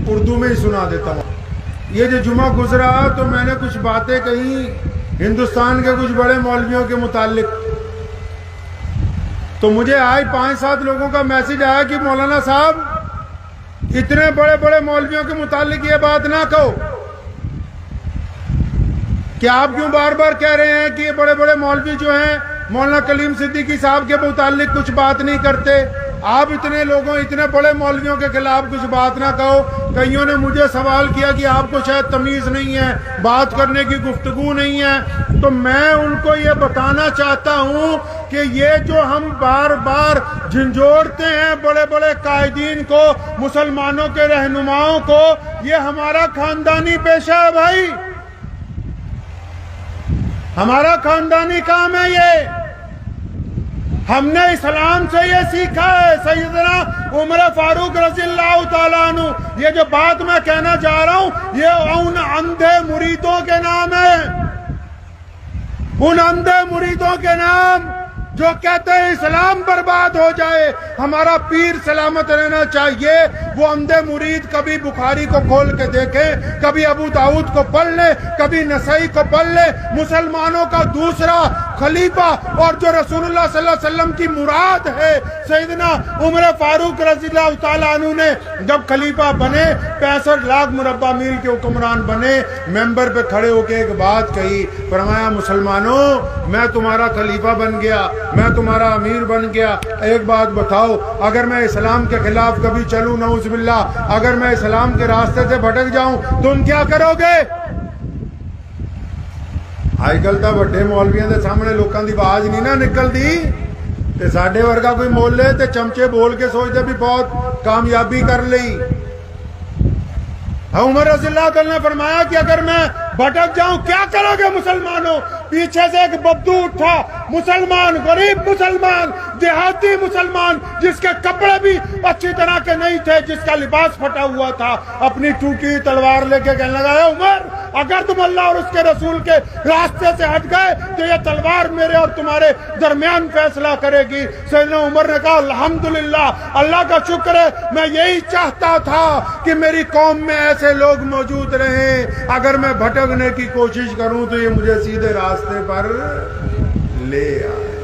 اردو میں ہی سنا دیتا ہوں. یہ جو جمعہ گزرا تو میں نے کچھ باتیں کہیں ہندوستان کے کچھ بڑے مولویوں کے متعلق، تو مجھے آج 5-7 لوگوں کا میسج آیا کہ مولانا صاحب اتنے بڑے بڑے مولویوں کے متعلق یہ بات نہ کہو. کہ آپ کیوں بار بار کہہ رہے ہیں کہ یہ بڑے بڑے مولوی جو ہیں مولانا کلیم صدیقی صاحب کے متعلق کچھ بات نہیں کرتے؟ آپ اتنے بڑے مولویوں کے خلاف کچھ بات نہ کہو. کئیوں نے مجھے سوال کیا کہ آپ کو شاید تمیز نہیں ہے، بات کرنے کی گفتگو نہیں ہے. تو میں ان کو یہ بتانا چاہتا ہوں کہ یہ جو ہم بار بار جھنجھوڑتے ہیں بڑے بڑے قائدین کو، مسلمانوں کے رہنماؤں کو، یہ ہمارا خاندانی پیشہ ہے بھائی، ہمارا خاندانی کام ہے. یہ ہم نے اسلام سے یہ سیکھا ہے. سیدنا عمر فاروق رضی اللہ تعالیٰ عنہ، یہ جو بات میں کہنا جا رہا ہوں یہ ان اندھے مریدوں کے نام ہے، ان اندھے مریدوں کے نام جو کہتے ہیں اسلام برباد ہو جائے، ہمارا پیر سلامت رہنا چاہیے. وہ اندھے مرید کبھی بخاری کو کھول کے دیکھیں، کبھی ابو داؤد کو پڑھ لیں، کبھی نسائی کو پڑھ لیں. مسلمانوں کا دوسرا خلیفہ اور جو رسول اللہ صلی اللہ علیہ وسلم کی مراد ہے سیدنا عمر فاروق رضی اللہ تعالیٰ عنہ نے جب خلیفہ بنے، 65 لاکھ مربع میل کے حکمران بنے، ممبر پہ کھڑے ہو کے ایک بات کہی، فرمایا مسلمانوں میں تمہارا خلیفہ بن گیا، میں تمہارا امیر بن گیا. ایک بات بتاؤ، اگر میں اسلام کے خلاف کبھی چلوں، نعوذ باللہ، اگر میں اسلام کے راستے سے بھٹک جاؤں تم کیا کرو گے؟ آج کل تو بڑے مولویوں کے سامنے لوگوں کی آواز نہیں نہ نکلتی، تے ساڈے ورگا کوئی مول لے تے چمچے بول کے سوچتے بھی بہت کامیابی کر لی. عمر رضی اللہ تعالیٰ نے فرمایا کہ اگر میں بھٹک جاؤں کیا کرو گے مسلمانوں؟ پیچھے سے ایک بدو اٹھا، مسلمان، غریب مسلمان، دیہاتی مسلمان، جس کے کپڑے بھی اچھی طرح کے نہیں تھے، جس کا لباس پھٹا ہوا تھا، اپنی ٹوٹی تلوار لے کے کہنے لگا، اے عمر اگر تم اللہ اور اس کے رسول کے راستے سے ہٹ گئے تو یہ تلوار میرے اور تمہارے درمیان فیصلہ کرے گی. سیدنا عمر نے کہا الحمدللہ، اللہ کا شکر ہے، میں یہی چاہتا تھا کہ میری قوم میں ایسے لوگ موجود رہیں، اگر میں بھٹکنے کی کوشش کروں تو یہ مجھے سیدھے راستے پر لے آئے.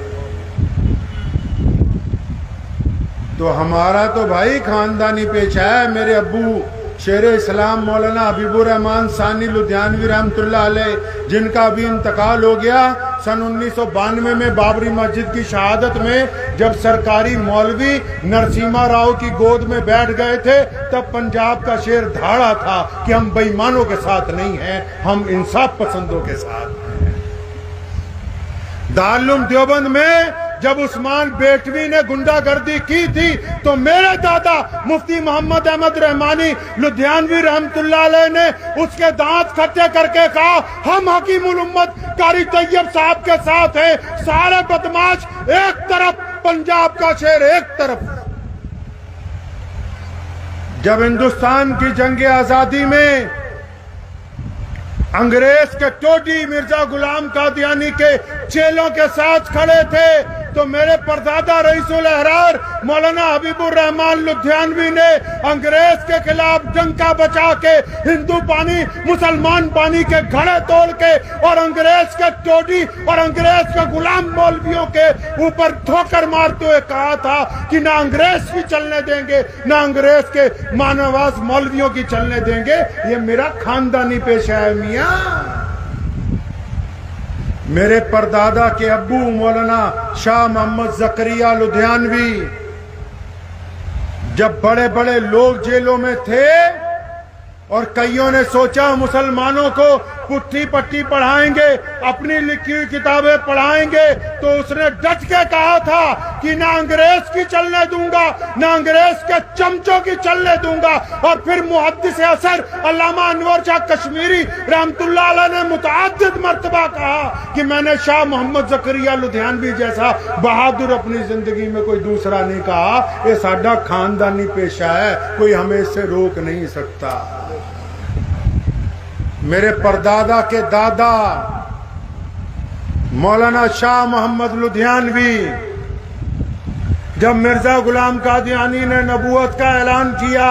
تو ہمارا تو بھائی خاندانی پیشہ ہے. میرے ابو شیر اسلام مولانا حبیب الرحمان ثانی لدھیانوی رحمۃ اللہ علیہ، جن کا ابھی انتقال ہو گیا سن 1992 میں بابری مسجد کی شہادت میں، جب سرکاری مولوی نرسیما راؤ کی گود میں بیٹھ گئے تھے، تب پنجاب کا شیر دھاڑا تھا کہ ہم بے ایمانوں کے ساتھ نہیں ہیں، ہم انصاف پسندوں کے ساتھ ہیں. دارالعلوم دیوبند میں جب عثمان بیٹوی نے گنڈا گردی کی تھی تو میرے دادا مفتی محمد احمد رحمانی لدھیانوی رحمت اللہ علیہ نے اس کے دانت کھٹے کر کے کہا، ہم حکیم الامت قاری طیب صاحب کے ساتھ ہیں. سارے بدماش ایک طرف، پنجاب کا شیر ایک طرف. جب ہندوستان کی جنگ آزادی میں انگریز کے ٹوڈی مرزا غلام قادیانی کے چیلوں کے ساتھ کھڑے تھے تو میرے پردادا رئیس الاحرار مولانا حبیب الرحمان لدھیانوی نے انگریز کے خلاف جنگ کا بچا کے ہندو پانی مسلمان پانی کے گھڑے توڑ کے اور انگریز کے ٹوڈی اور انگریز کے غلام مولویوں کے اوپر ٹھوکر مارتے ہوئے کہا تھا کہ نہ انگریز کی چلنے دیں گے، نہ انگریز کے مانواز مولویوں کی چلنے دیں گے. یہ میرا خاندانی پیشہ ہے میاں. میرے پردادا کے ابو مولانا شاہ محمد زکریا لدھیانوی جب بڑے بڑے لوگ جیلوں میں تھے اور کئیوں نے سوچا مسلمانوں کو پٹھی پٹی پڑھائیں گے، اپنی لکھی ہوئی کتابیں پڑھائیں گے، تو اس نے ڈٹ کے کہا تھا کہ نہ انگریز کی چلنے دوں گا، نہ انگریز کے چمچوں کی چلنے دوں گا. اور پھر محدث اثر علامہ انور شاہ کشمیری رحمت اللہ علیہ نے متعدد مرتبہ کہا کہ میں نے شاہ محمد زکریا لدھیانوی جیسا بہادر اپنی زندگی میں کوئی دوسرا نہیں کہا. یہ ساڈا خاندانی پیشہ ہے، کوئی ہمیں اس سے روک نہیں سکتا. میرے پردادا کے دادا مولانا شاہ محمد لدھیانوی جب مرزا غلام قادیانی نے نبوت کا اعلان کیا